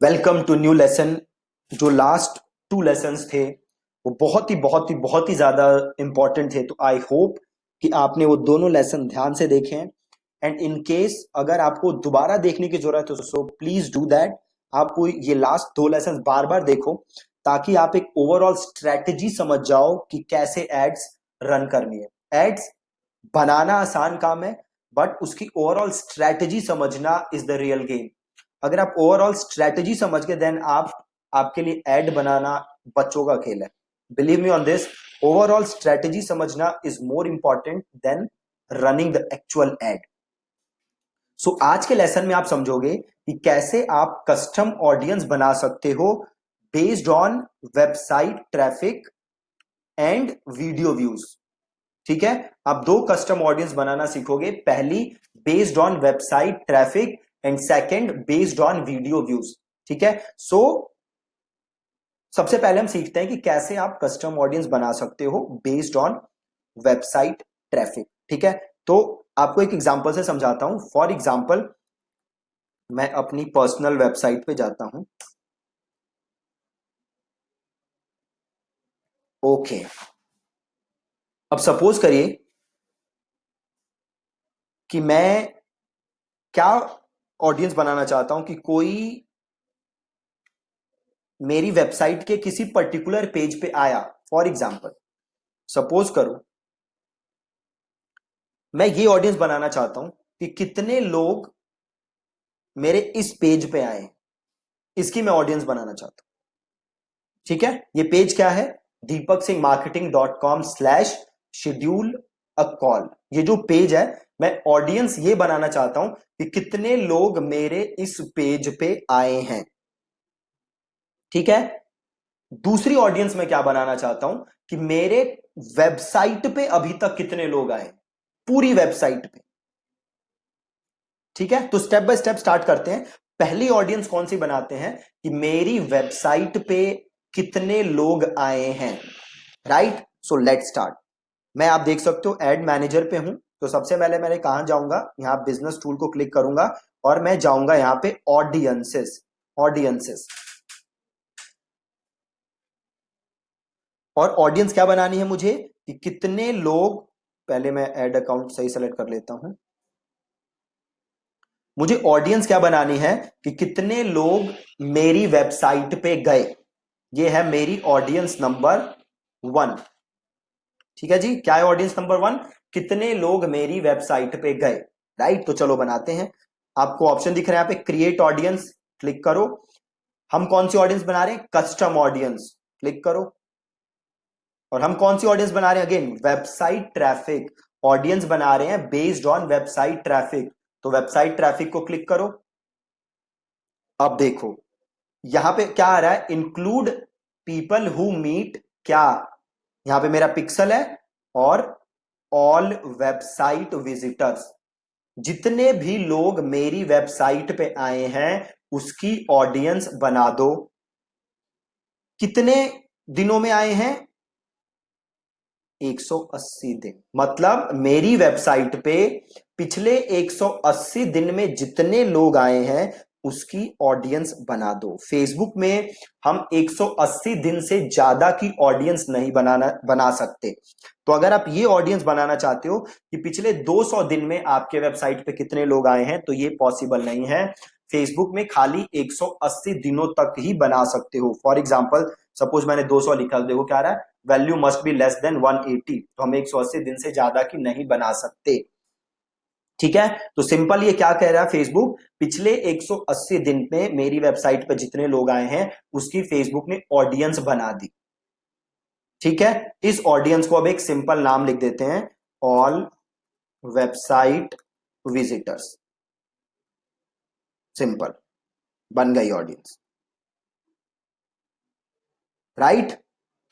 Welcome to new lesson. जो last 2 lessons थे वो बहुत ही ज्यादा इंपॉर्टेंट थे, तो आई होप कि आपने वो दोनों लेसन ध्यान से देखे हैं। एंड इन केस अगर आपको दोबारा देखने की जरूरत है सो प्लीज डू दैट। आपको ये लास्ट 2 लेसन बार बार देखो ताकि आप एक ओवरऑल स्ट्रेटेजी समझ जाओ कि कैसे एड्स रन करनी है। एड्स बनाना आसान काम है, बट उसकी ओवरऑल स्ट्रेटेजी समझना इज द रियल गेम। अगर आप ओवरऑल स्ट्रेटेजी समझ गए देन आपके लिए एड बनाना बच्चों का खेल है। Believe me on this, overall strategy समझना is more important than running the actual ad. So आज के लेसन में आप समझोगे कि कैसे आप कस्टम ऑडियंस बना सकते हो based on website traffic and video views. ठीक है, आप 2 कस्टम ऑडियंस बनाना सीखोगे। पहली based on website traffic and second based on video views. ठीक है, सो सबसे पहले हम सीखते हैं कि कैसे आप कस्टम ऑडियंस बना सकते हो बेस्ड ऑन वेबसाइट ट्रैफिक। ठीक है, तो आपको एक एग्जांपल से समझाता हूं। फॉर एग्जांपल, मैं अपनी पर्सनल वेबसाइट पे जाता हूं। ओके, अब सपोज करिए कि मैं क्या ऑडियंस बनाना चाहता हूं कि कोई मेरी वेबसाइट के किसी पर्टिकुलर पेज पे आया। फॉर एग्जाम्पल, सपोज करो मैं ये ऑडियंस बनाना चाहता हूं कि कितने लोग मेरे इस पेज पे आए, इसकी मैं ऑडियंस बनाना चाहता हूं। ठीक है, ये पेज क्या है? deepaksingmarketing.com/schedule a call। ये जो पेज है, मैं ऑडियंस ये बनाना चाहता हूं कि कितने लोग मेरे इस पेज पे आए हैं। ठीक है, दूसरी ऑडियंस में क्या बनाना चाहता हूं कि मेरे वेबसाइट पे अभी तक कितने लोग आए, पूरी वेबसाइट पे। ठीक है, तो स्टेप बाय स्टेप स्टार्ट करते हैं। पहली ऑडियंस कौन सी बनाते हैं कि मेरी वेबसाइट पे कितने लोग आए हैं। Right, so let start. मैं, आप देख सकते हो, एड मैनेजर पे हूं। तो सबसे पहले मैं कहां जाऊंगा, यहां बिजनेस टूल को क्लिक करूंगा और मैं जाऊंगा यहां पे ऑडियंसेस। ऑडियंसेस और ऑडियंस क्या बनानी है मुझे कि कितने लोग, पहले मैं एड अकाउंट सही सेलेक्ट कर लेता हूं। मुझे ऑडियंस क्या बनानी है कि कितने लोग मेरी वेबसाइट पे गए। ये है मेरी ऑडियंस नंबर 1। ठीक है जी, क्या है ऑडियंस नंबर 1? कितने लोग मेरी वेबसाइट पे गए। राइट, तो चलो बनाते हैं। आपको ऑप्शन दिख रहा है यहाँ पे, क्रिएट ऑडियंस, क्लिक करो। हम कौन सी ऑडियंस बना रहे हैं? कस्टम ऑडियंस, क्लिक करो। और हम कौन सी ऑडियंस बना रहे हैं? अगेन वेबसाइट ट्रैफिक ऑडियंस बना रहे हैं बेस्ड ऑन वेबसाइट ट्रैफिक। तो वेबसाइट ट्रैफिक को क्लिक करो। अब देखो यहां पे क्या आ रहा है, इंक्लूड पीपल हु मीट। क्या, यहां पे मेरा पिक्सल है और ऑल वेबसाइट विजिटर्स, जितने भी लोग मेरी वेबसाइट पे आए हैं उसकी ऑडियंस बना दो। कितने दिनों में आए हैं? 180 दिन। मतलब मेरी वेबसाइट पे पिछले 180 दिन में जितने लोग आए हैं उसकी ऑडियंस बना दो। फेसबुक में हम 180 दिन से ज्यादा की ऑडियंस नहीं बना सकते। तो अगर आप ये ऑडियंस बनाना चाहते हो कि पिछले 200 दिन में आपके वेबसाइट पे कितने लोग आए हैं, तो ये पॉसिबल नहीं है। फेसबुक में खाली 180 दिनों तक ही बना सकते हो। फॉर एग्जाम्पल, सपोज मैंने 200 लिखा, देखो क्या रहा है, value must be less than 180। तो हम 180 दिन से ज्यादा की नहीं बना सकते। ठीक है, तो सिंपल ये क्या कह रहा है फेसबुक, पिछले 180 दिन में मेरी वेबसाइट पर जितने लोग आए हैं उसकी फेसबुक ने ऑडियंस बना दी। ठीक है, इस ऑडियंस को अब एक सिंपल नाम लिख देते हैं, ऑल वेबसाइट विजिटर्स। सिंपल, बन गई ऑडियंस। राइट,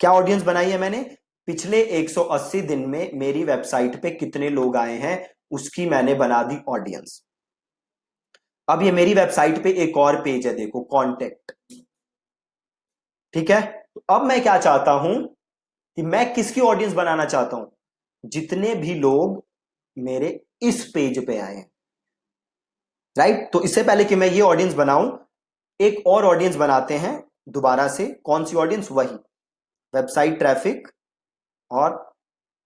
क्या ऑडियंस बनाई है मैंने? पिछले 180 दिन में मेरी वेबसाइट पे कितने लोग आए हैं उसकी मैंने बना दी ऑडियंस। अब ये मेरी वेबसाइट पे एक और पेज है, देखो, कॉन्टेक्ट। ठीक है, तो अब मैं क्या चाहता हूं कि मैं किसकी ऑडियंस बनाना चाहता हूं? जितने भी लोग मेरे इस पेज पे आए हैं। राइट, तो इससे पहले कि मैं ये ऑडियंस बनाऊं, एक और ऑडियंस बनाते हैं दोबारा से। कौन सी ऑडियंस? वही वेबसाइट ट्रैफिक और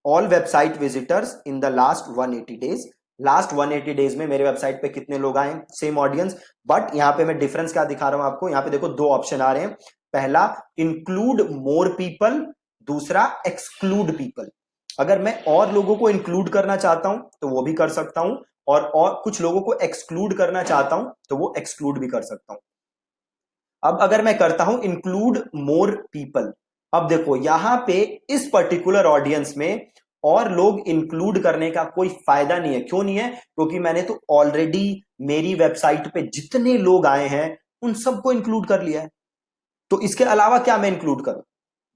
all website visitors in the last 180 days. Last 180 days में मेरे वेबसाइट पे कितने लोग आए, सेम ऑडियंस। बट यहां पे मैं डिफरेंस क्या दिखा रहा हूं आपको, यहां पे देखो दो ऑप्शन आ रहे हैं। पहला इंक्लूड मोर पीपल, दूसरा एक्सक्लूड पीपल। अगर मैं और लोगों को इंक्लूड करना चाहता हूं तो वो भी कर सकता हूं, और कुछ लोगों को एक्सक्लूड करना चाहता हूं तो वो एक्सक्लूड भी कर सकता हूं। अब अगर मैं करता हूं इंक्लूड मोर पीपल, अब देखो यहां पे इस पर्टिकुलर ऑडियंस में और लोग इंक्लूड करने का कोई फायदा नहीं है। क्यों नहीं है? क्योंकि मैंने तो ऑलरेडी मेरी वेबसाइट पे जितने लोग आए हैं उन सबको इंक्लूड कर लिया है, तो इसके अलावा क्या मैं इंक्लूड करूं?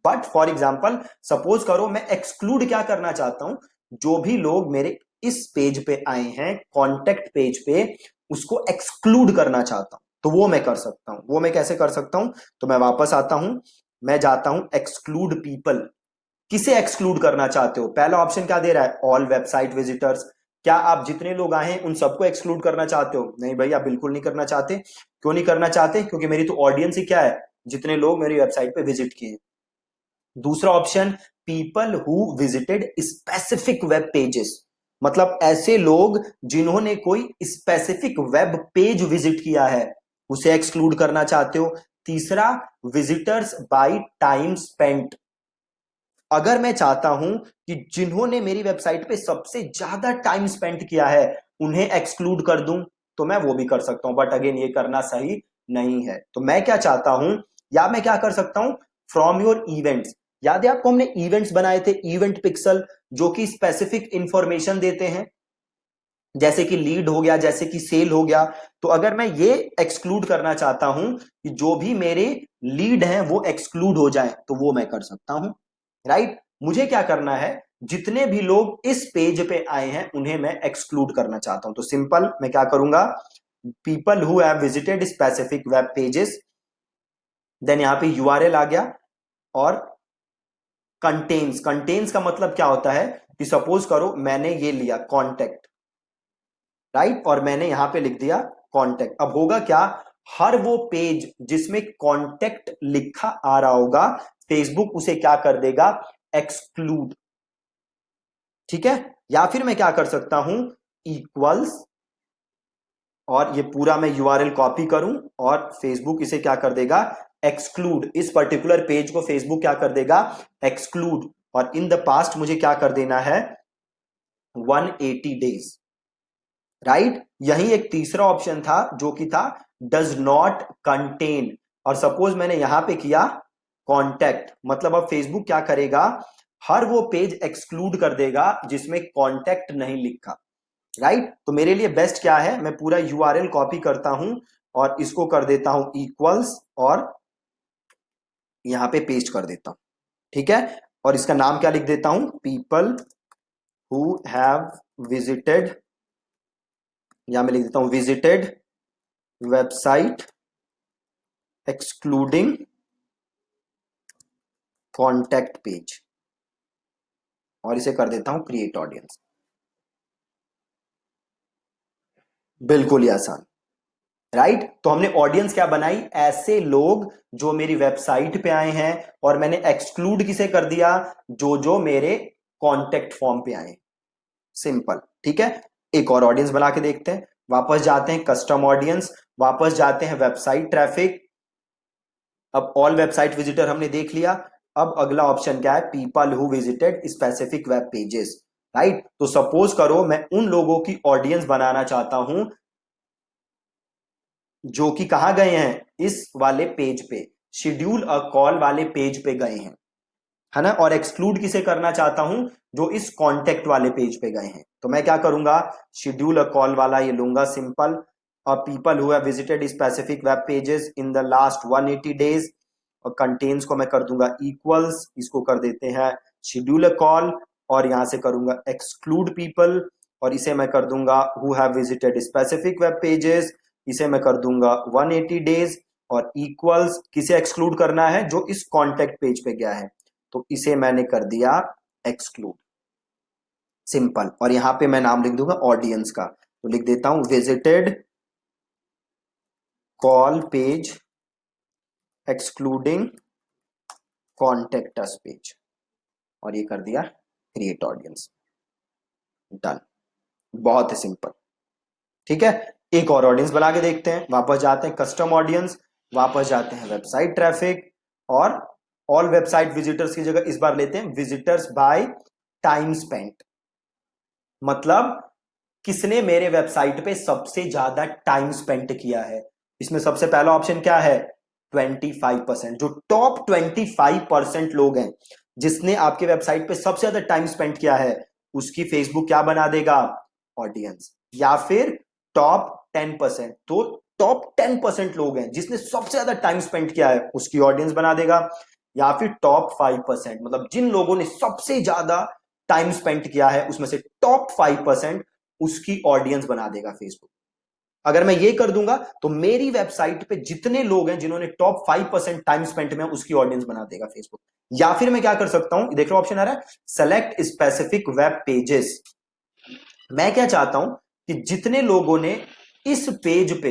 बट फॉर एग्जाम्पल सपोज करो मैं एक्सक्लूड क्या करना चाहता हूं, जो भी लोग मेरे इस पेज पे आए हैं कॉन्टेक्ट पेज पे, उसको एक्सक्लूड करना चाहता हूं, तो वो मैं कर सकता हूं। वो मैं कैसे कर सकता हूं? तो मैं वापस आता हूं, मैं जाता हूं एक्सक्लूड पीपल। किसे एक्सक्लूड करना चाहते हो? पहला ऑप्शन क्या दे रहा है? All website visitors. क्या आप जितने लोग आए हैं उन सबको एक्सक्लूड करना चाहते हो? नहीं भैया, बिल्कुल नहीं करना चाहते। क्यों नहीं करना चाहते? क्योंकि मेरी तो ऑडियंस ही क्या है? जितने लोग मेरी वेबसाइट पे विजिट किए। दूसरा option, people who visited specific web pages, मतलब ऐसे लोग जिन्होंने कोई स्पेसिफिक वेब पेज विजिट किया है, उसे एक्सक्लूड करना चाहते हो। तीसरा, विजिटर्स बाय टाइम स्पेंट। अगर मैं चाहता हूं कि जिन्होंने मेरी वेबसाइट पे सबसे ज्यादा टाइम स्पेंड किया है उन्हें एक्सक्लूड कर दूं, तो मैं वो भी कर सकता हूं। बट अगेन ये करना सही नहीं है। तो मैं क्या चाहता हूं, या मैं क्या कर सकता हूं, फ्रॉम योर इवेंट्स। याद है आपको हमने इवेंट्स बनाए थे, इवेंट पिक्सल, जो कि स्पेसिफिक इंफॉर्मेशन देते हैं, जैसे कि लीड हो गया, जैसे कि सेल हो गया। तो अगर मैं ये एक्सक्लूड करना चाहता हूं कि जो भी मेरे लीड हैं वो एक्सक्लूड हो जाए, तो वो मैं कर सकता हूं। राइट? मुझे क्या करना है, जितने भी लोग इस पेज पे आए हैं उन्हें मैं एक्सक्लूड करना चाहता हूं। तो सिंपल मैं क्या करूंगा, people who have visited specific web pages, then यहां पे यूआरएल आ गया, और कंटेन्स। कंटेन्स का मतलब क्या होता है कि सपोज करो मैंने ये लिया कॉन्टेक्ट, राइट, और मैंने यहां पे लिख दिया कॉन्टेक्ट। अब होगा क्या, हर वो पेज जिसमें कॉन्टेक्ट लिखा आ रहा होगा, फेसबुक उसे क्या कर देगा, एक्सक्लूड। ठीक है? या फिर मैं क्या कर सकता हूं, इक्वल्स, और ये पूरा मैं यूआरएल कॉपी करूं, और फेसबुक इसे क्या कर देगा, एक्सक्लूड। इस पर्टिकुलर पेज को फेसबुक क्या कर देगा, एक्सक्लूड। और इन द पास्ट मुझे क्या कर देना है, 180 डेज। राइट? यही एक तीसरा ऑप्शन था जो कि था डज नॉट कंटेन। और सपोज मैंने यहां पे किया कॉन्टेक्ट, मतलब अब फेसबुक क्या करेगा, हर वो पेज एक्सक्लूड कर देगा जिसमें कॉन्टेक्ट नहीं लिखा। राइट? तो मेरे लिए बेस्ट क्या है, मैं पूरा यूआरएल कॉपी करता हूं और इसको कर देता हूं इक्वल्स, और यहां पे पेस्ट कर देता हूं। ठीक है? और इसका नाम क्या लिख देता हूं, पीपल हु हैव विजिटेड, यहां मैं लिख देता हूं visited website excluding contact page, और इसे कर देता हूं क्रिएट ऑडियंस। बिल्कुल ही आसान। राइट? तो हमने ऑडियंस क्या बनाई, ऐसे लोग जो मेरी वेबसाइट पे आए हैं, और मैंने एक्सक्लूड किसे कर दिया, जो जो मेरे कॉन्टेक्ट फॉर्म पे आए। सिंपल। ठीक है? एक और ऑडियंस बना के देखते हैं। वापस जाते हैं कस्टम ऑडियंस, वापस जाते हैं वेबसाइट ट्रैफिक। अब ऑल वेबसाइट विजिटर हमने देख लिया। अब अगला ऑप्शन क्या है, people who visited specific web pages. Right? तो सपोज करो मैं उन लोगों की ऑडियंस बनाना चाहता हूं जो कि कहां गए हैं, इस वाले पेज पे, शेड्यूल अ कॉल वाले पेज पे गए हैं, है ना। और एक्सक्लूड किसे करना चाहता हूं, जो इस कॉन्टेक्ट वाले पेज पे गए हैं। तो मैं क्या करूंगा, शेड्यूल अ कॉल वाला ये लूंगा सिंपल, और people who have visited specific web pages in the last 180 days, और कंटेन्स को मैं कर दूंगा इक्वल्स, इसको कर देते हैं शेड्यूल अ कॉल, और यहां से करूंगा एक्सक्लूड पीपल, और इसे मैं कर दूंगा who have visited specific web pages, इसे मैं कर दूंगा 180 डेज, और इक्वल्स किसे एक्सक्लूड करना है, जो इस कॉन्टेक्ट पेज पे गया है, तो इसे मैंने कर दिया एक्सक्लूड। सिंपल। और यहां पे मैं नाम लिख दूंगा ऑडियंस का, तो लिख देता हूं visited call page excluding contact us page, और ये कर दिया क्रिएट ऑडियंस। डन, बहुत ही सिंपल। ठीक है, एक और ऑडियंस बना के देखते हैं। वापस जाते हैं कस्टम ऑडियंस, वापस जाते हैं वेबसाइट ट्रैफिक, और ऑल वेबसाइट विजिटर्स की जगह इस बार लेते हैं विजिटर्स बाय टाइम स्पेंट। मतलब किसने मेरे वेबसाइट पे सबसे ज्यादा टाइम स्पेंड किया है। इसमें सबसे पहला ऑप्शन क्या है, 25%। जो टॉप 25% लोग हैं जिसने आपके वेबसाइट पे सबसे ज्यादा टाइम स्पेंड किया है, उसकी फेसबुक क्या बना देगा, ऑडियंस। या फिर टॉप 10%, तो टॉप 10% लोग हैं जिसने सबसे ज्यादा टाइम स्पेंड किया है, उसकी ऑडियंस बना देगा। या फिर टॉप 5%, मतलब जिन लोगों ने सबसे ज्यादा टाइम स्पेंड किया है उसमें से टॉप 5%, उसकी ऑडियंस बना देगा फेसबुक। अगर मैं ये कर दूंगा तो मेरी वेबसाइट पे जितने लोग हैं जिन्होंने टॉप 5% टाइम स्पेंड में, उसकी ऑडियंस बना देगा फेसबुक। या फिर मैं क्या कर सकता हूं, देख लो ऑप्शन आ रहा है, सेलेक्ट स्पेसिफिक वेब पेजेस। मैं क्या चाहता हूं कि जितने लोगों ने इस पेज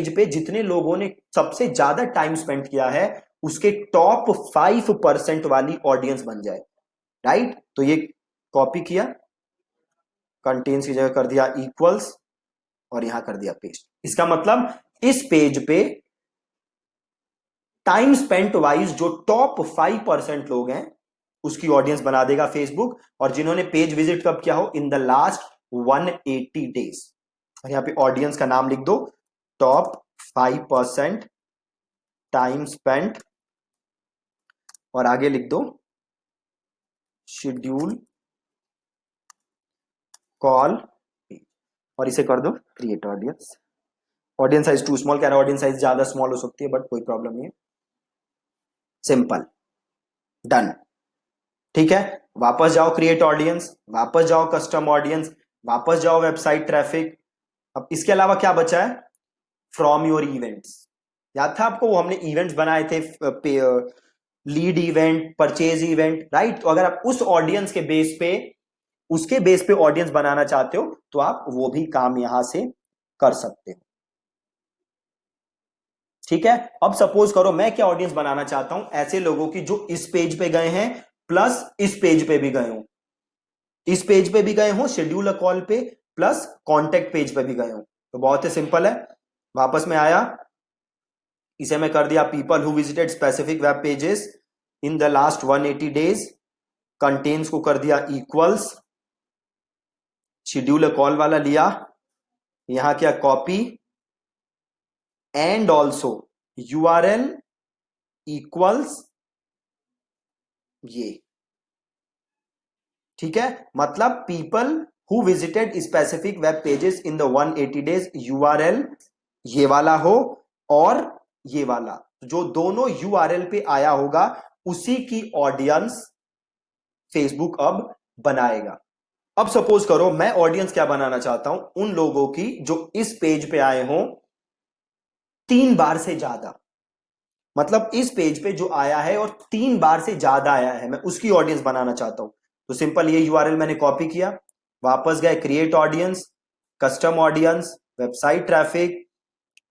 पे, जितने लोगों ने सबसे ज्यादा टाइम स्पेंड किया है, उसके टॉप 5% वाली ऑडियंस बन जाए। राइट, तो ये कॉपी किया, कंटेन्स की जगह कर दिया इक्वल्स, और यहां कर दिया पेस्ट। इसका मतलब इस पेज पे टाइम स्पेंट वाइज जो टॉप 5% लोग हैं, उसकी ऑडियंस बना देगा फेसबुक। और जिन्होंने पेज विजिट कब किया हो, इन द लास्ट 180 डेज। और यहां पे ऑडियंस का नाम लिख दो, टॉप 5% टाइम स्पेंट, और आगे लिख दो शेड्यूल कॉल, और इसे कर दो create audience. Audience size too small कह रहा है, ऑडियंस साइज ज्यादा स्मॉल हो सकती है, बट कोई प्रॉब्लम नहीं है, सिंपल, डन। ठीक है, वापस जाओ क्रिएट ऑडियंस, वापस जाओ कस्टम ऑडियंस, वापस जाओ वेबसाइट ट्रैफिक। अब इसके अलावा क्या बचा है, फ्रॉम योर इवेंट्स। याद था आपको, वो हमने इवेंट्स बनाए थे, lead event, purchase event, right. तो अगर आप उस ऑडियंस के बेस पे, उसके बेस पे ऑडियंस बनाना चाहते हो, तो आप वो भी काम यहां से कर सकते हो। ठीक है, अब सपोज करो मैं क्या ऑडियंस बनाना चाहता हूं, ऐसे लोगों की जो इस पेज पे गए हैं प्लस इस पेज पे भी गए हो, इस पेज पे भी गए हो शेड्यूल अ कॉल पे, प्लस कॉन्टेक्ट पेज पे भी गए हो। तो बहुत ही सिंपल है, वापस में आया, इसे मैं कर दिया people who visited specific web pages in the last 180 days, contains को कर दिया इक्वल्स, शेड्यूल अ कॉल वाला लिया, यहां क्या copy, and also URL equals ये। ठीक है, मतलब people who visited specific web pages in the 180 days, URL ये वाला हो और ये वाला, जो दोनों यूआरएल पे आया होगा उसी की ऑडियंस फेसबुक अब बनाएगा। अब सपोज करो मैं ऑडियंस क्या बनाना चाहता हूं, उन लोगों की जो इस पेज पे आए हों 3 बार से ज्यादा, मतलब इस पेज पे जो आया है और 3 बार से ज्यादा आया है, मैं उसकी ऑडियंस बनाना चाहता हूं। तो सिंपल ये यूआरएल मैंने कॉपी किया, वापस गए create audience, custom audience, website traffic,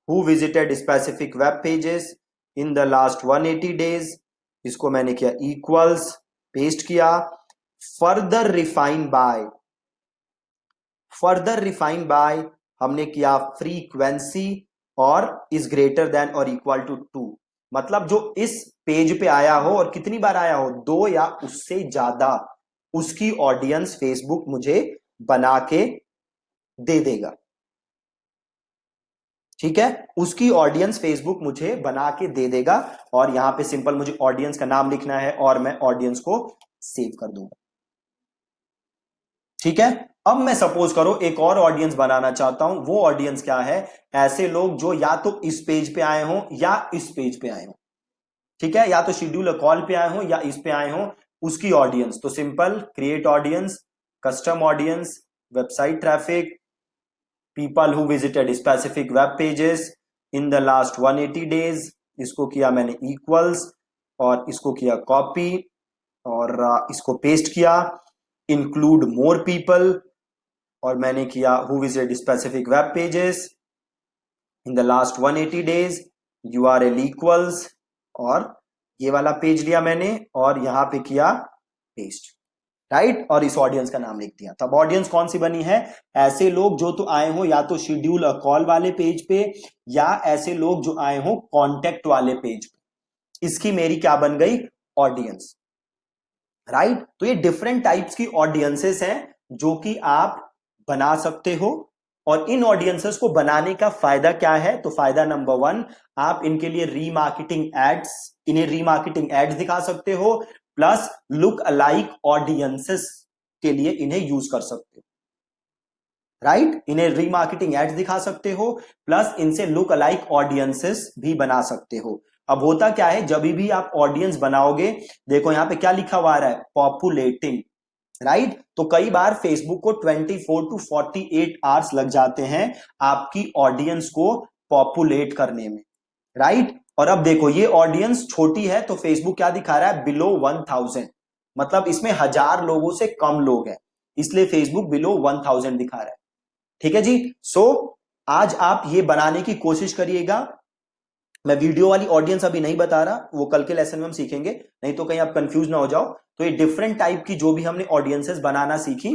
who visited specific web pages in the last 180 days, इसको मैंने किया इक्वल्स, पेस्ट किया, further refine by, further refine by हमने किया फ्रीक्वेंसी और इज ग्रेटर देन और इक्वल टू 2, मतलब जो इस पेज पे आया हो और कितनी बार आया हो, 2 या उससे ज्यादा, उसकी ऑडियंस फेसबुक मुझे बना के दे देगा। ठीक है, उसकी ऑडियंस फेसबुक मुझे बना के दे देगा, और यहां पे सिंपल मुझे ऑडियंस का नाम लिखना है और मैं ऑडियंस को सेव कर दूंगा। ठीक है, अब मैं सपोज करो एक और ऑडियंस बनाना चाहता हूं, वो ऑडियंस क्या है, ऐसे लोग जो या तो इस पेज पे आए हों या इस पेज पे आए हों। ठीक है, या तो शेड्यूल अ कॉल पे आए हों या इस पे आए हों, उसकी ऑडियंस। तो simple create audience, custom audience, website traffic, people who visited specific web pages in the last 180 days, इसको किया मैंने इक्वल्स और इसको किया कॉपी और इसको पेस्ट किया, इंक्लूड मोर पीपल, और मैंने किया who visited specific web pages in the last 180 days, URL equals, और ये वाला पेज लिया मैंने और यहां पे किया पेस्ट, राइट, और इस ऑडियंस का नाम लिख दिया। तब ऑडियंस कौन सी बनी है? ऐसे लोग जो तो आए हो या तो शेड्यूल अ कॉल वाले पेज पे, या ऐसे लोग जो आए हो कॉन्टेक्ट वाले पेज पे। इसकी मेरी क्या बन गई? Audience, right. तो ये डिफरेंट टाइप्स की ऑडियंसेस हैं जो कि आप बना सकते हो। और इन ऑडियंसेस को बनाने का फायदा क्या है? तो फायदा नंबर 1, आप इनके लिए रीमार्केटिंग एड्स, इन्हें रीमार्केटिंग एड्स दिखा सकते हो, प्लस लुक अलाइक ऑडियंसेस के लिए इन्हें यूज कर सकते हो, राइट। इन्हें रीमार्केटिंग एड्स दिखा सकते हो, प्लस इनसे लुक अलाइक ऑडियंसेस भी बना सकते हो। अब होता क्या है, जब भी आप ऑडियंस बनाओगे, देखो यहां पे क्या लिखा हुआ है? पॉपुलेटिंग, राइट। तो कई बार फेसबुक को 24 टू 48 आवर्स लग जाते हैं आपकी ऑडियंस को पॉपुलेट करने में, राइट। और अब देखो ये ऑडियंस छोटी है तो फेसबुक क्या दिखा रहा है? बिलो 1000, मतलब इसमें 1000 लोगों से कम लोग हैं, इसलिए फेसबुक बिलो 1000 दिखा रहा है। ठीक है जी। सो आज आप ये बनाने की कोशिश करिएगा। मैं वीडियो वाली ऑडियंस अभी नहीं बता रहा, वो कल के लेसन में हम सीखेंगे, नहीं तो कहीं आप कंफ्यूज ना हो जाओ। तो ये डिफरेंट टाइप की जो भी हमने ऑडियंसेस बनाना सीखी,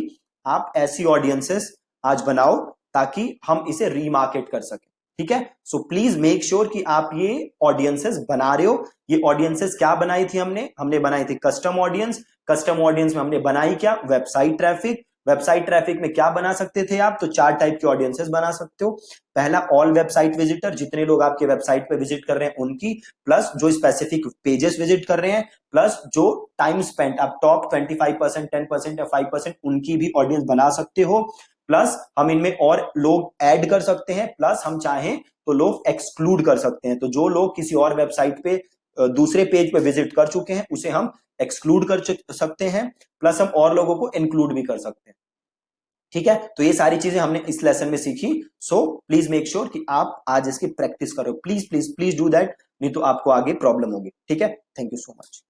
आप ऐसी ऑडियंसेस आज बनाओ ताकि हम इसे रीमार्केट कर सके। ठीक है। सो प्लीज मेक श्योर कि आप ये ऑडियंसेस बना रहे हो। ये ऑडियंसेस क्या बनाई थी हमने बनाई थी कस्टम ऑडियंस। कस्टम ऑडियंस में हमने बनाई क्या? Website traffic. वेबसाइट ट्रैफिक में क्या बना सकते थे आप? तो 4 टाइप की ऑडियंसेस बना सकते हो। पहला, ऑल वेबसाइट विजिटर, जितने लोग आपके वेबसाइट पे विजिट कर रहे हैं उनकी, प्लस जो स्पेसिफिक पेजेस विजिट कर रहे हैं, प्लस जो टाइम स्पेंट, आप टॉप 25%, 10% या 5% उनकी भी ऑडियंस बना सकते हो। प्लस हम इनमें और लोग ऐड कर सकते हैं, प्लस हम चाहें तो लोग एक्सक्लूड कर सकते हैं। तो जो लोग किसी और वेबसाइट पे दूसरे पेज पे विजिट कर चुके हैं उसे हम एक्सक्लूड कर सकते हैं, प्लस हम और लोगों को इंक्लूड भी कर सकते हैं। ठीक है। तो ये सारी चीजें हमने इस लेसन में सीखी। सो प्लीज मेक श्योर कि आप आज इसकी प्रैक्टिस करो। Please please please do that, नहीं तो आपको आगे प्रॉब्लम होगी। ठीक है। Thank you so much.